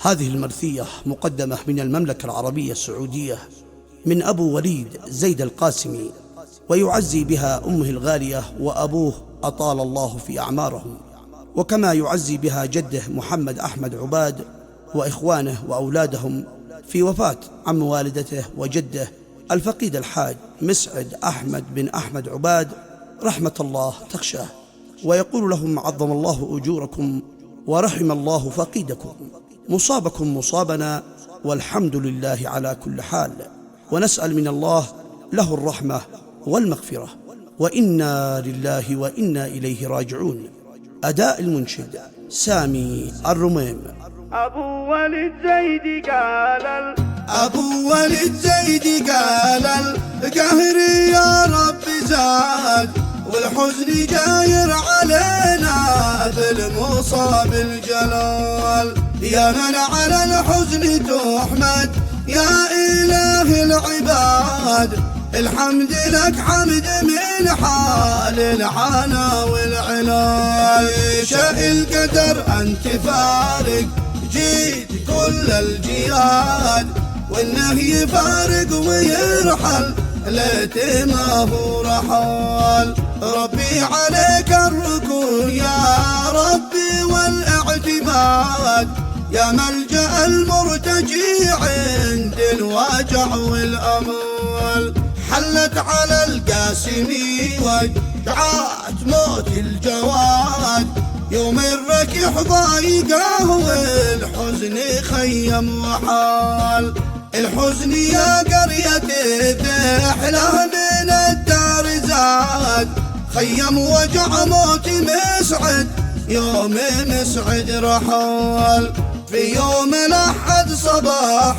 هذه المرثية مقدمة من المملكة العربية السعودية من أبو وليد زيد القاسمي، ويعزي بها أمه الغالية وأبوه أطال الله في أعمارهم، وكما يعزي بها جده محمد أحمد عباد وإخوانه وأولادهم في وفاة عم والدته وجده الفقيد الحاج مسعد أحمد بن أحمد عباد رحمة الله تخشاه، ويقول لهم عظم الله أجوركم ورحم الله فقيدكم، مصابكم مصابنا والحمد لله على كل حال، ونسأل من الله له الرحمة والمغفرة، وإنا لله وإنا إليه راجعون. أداء المنشد سامي الرميم. أبو وليد زيد قال أبو وليد زيد قال القهر يا رب زاد، والحزن جاير علينا بالمصاب الجلال، يا من على الحزن تحمد يا إله العباد، الحمد لك حمد من حال العنا والعلال، شاء القدر أنت فارق جيت كل الجياد، وإنه يفارق ويرحل ليت ما هو رحال، ربي عليك الركون يا ربي والاعتماد، يا ملجأ المرتجي عند الوجع والأمل، حلت على القاسمي وجعات موت الجواد، يوم الركح ضايقه والحزن خيم وحال، الحزن يا قريتي ذحله من الدار زاد، خيم وجع موت مسعد يوم مسعد رحال، في يوم الأحد صباح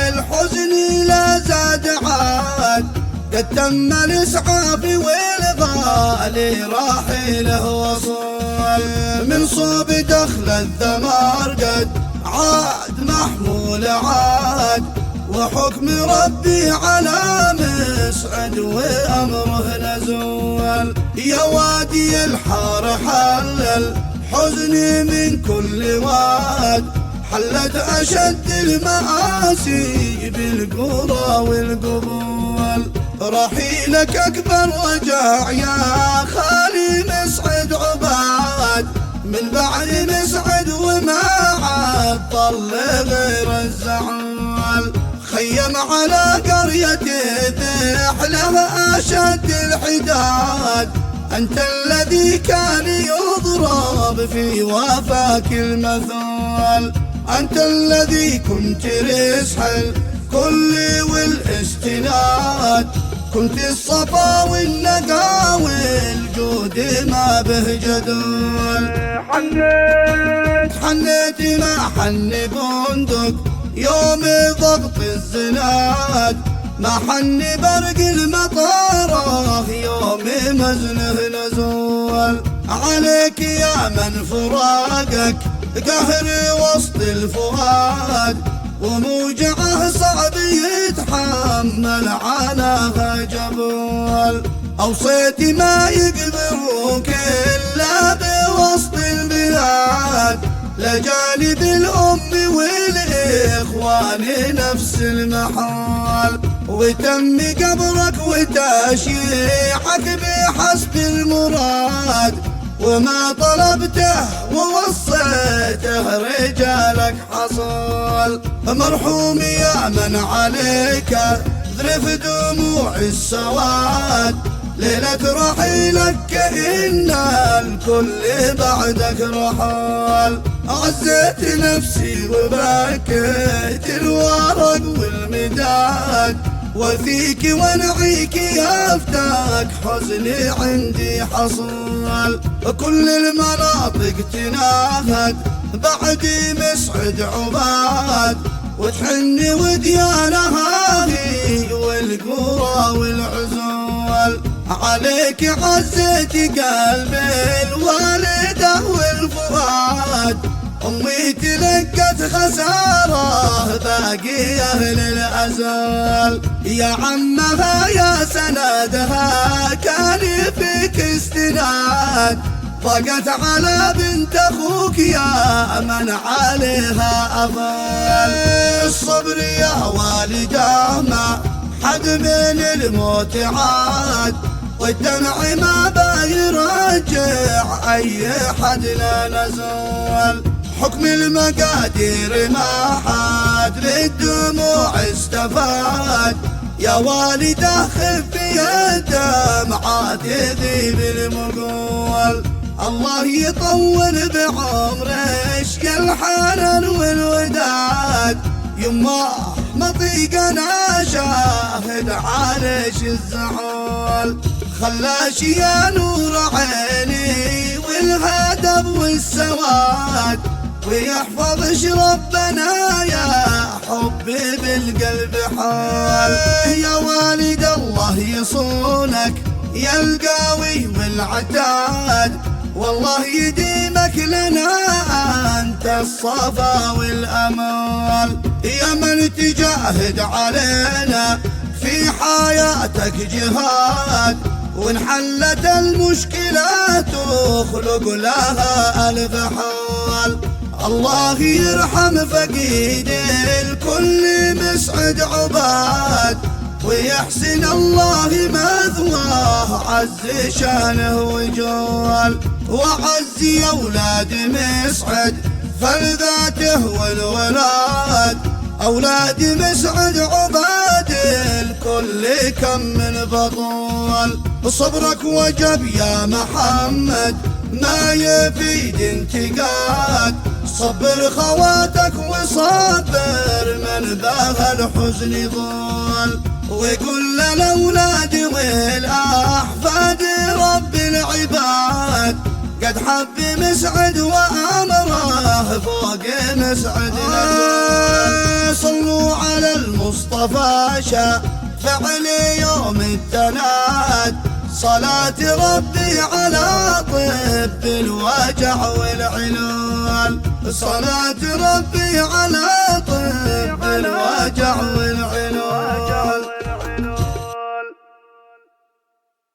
الحزن لا زاد عاد، قد تم الإسعاف والغالي راحله وصال، من صوب دخل الثمار قد عاد محمول عاد، وحكم ربي على مسعد وأمره نزول، يا وادي الحار حل الحزن من كل واد، حلت أشد المآسي بالقرى والقبول، رحيلك أكبر وجع يا خالي مسعد عباد، من بعد مسعد وما عاد طل غير الزعل، خيم على قريته ذحله أشد الحداد، أنت الذي كان يضرب في وفاك المثال، أنت الذي كنت رسح الكل والاستناد، كنت الصفا والنقا والجود ما به جدول، حنيت ما حن بندق يوم ضغط الزناد، ما حن برق المطاره يوم مزنه نزول، عليك يا من فراقك قهر وسط الفؤاد، وموجعه صعب يتحمل عناها جبال، أوصيت ما يقدروك إلا بوسط البلاد، لجانب الأم والإخوان نفس المحال، وتم قبرك وتشييعك بحسب المراد، وما طلبته ووصيته رجالك حصل، مرحوم يا من عليك ذرف دموع السواد، ليلة رحيلك كأن الكل بعدك رحال، عزيت نفسي وبكيت الورق والمداد، وفيك ونعيك يفتك حزني عندي حصل، كل المناطق تناهد بعد مسعد عباد، وتحني وديانها هذه والقرى والعزول، عليك عزيت قلبي الوالدة والفؤاد، أمي تلقت خسارة باقي أهل الأزال، يا عمها يا سندها كان فيك استناد، ضاقت على بنت اخوك يا من عليها أفضل. الصبر يا والده ما حد من الموت عاد، والدمع ما بيرجع أي حد لا نزول. حكم المقادير ما حد للدموع استفاد، يا والده خف الدمعات تذيب المقول. الله يطول بعمرك يا الحنان والوداد، يما مطيقنا شاهد عليش الزعول. خلاش يا نور عيني والهدب والسواد، ويحفظش ربنا يا حبي بالقلب حال. يا والد الله يصونك يا القاوي والعتاد، والله يديمك لنا أنت الصفا والأمال. يا من تجاهد علينا في حياتك جهاد، وانحلت المشكلات تخلق لها ألف حال. الله يرحم فقيد الكل مسعد عباد، ويحسن الله مثواه عز شانه وجوال. وعز يا اولاد مسعد فلذاته والولاد، اولاد مسعد عباد الكل كم من بطول. صبرك وجب يا محمد ما يفيد انتقاد، صبر خواتك وصبر من بها الحزن ضال. وقل للأولاد والأحفاد رب العباد قد حب مسعد وأمره فوق مسعد. صلوا على المصطفى شافع يوم التناد، صلاة ربي على طب الوجع والعلال. صلاة ربي على طب الوجع